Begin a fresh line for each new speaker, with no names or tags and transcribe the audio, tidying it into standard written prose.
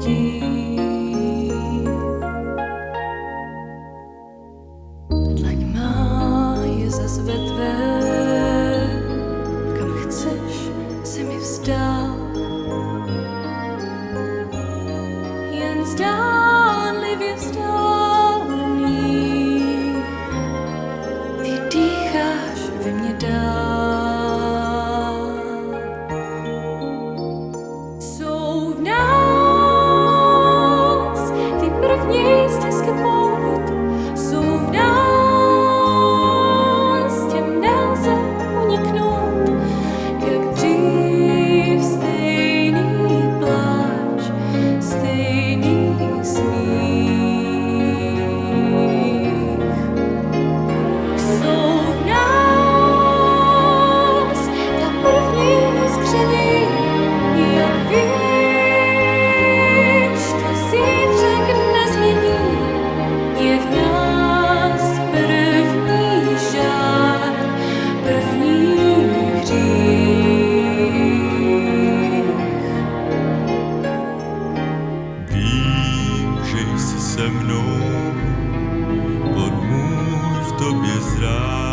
lidí. Dlaň má je zas ve tvé, kam chceš se mi vzdát. Jen zdánlivě vzdálený, ty dýcháš ve mně dál. Jsou v nás ty první stezky pout, jsou v nás, těm nelze uniknout, jak dřív stejný pláč, stejný smích. Jsou v nás ta první skřiví, jak víš, to zítřek nezmění. Je v nás první žár, první hřích.
Vím, že jsi se mnou, pod můj v tobě zrák.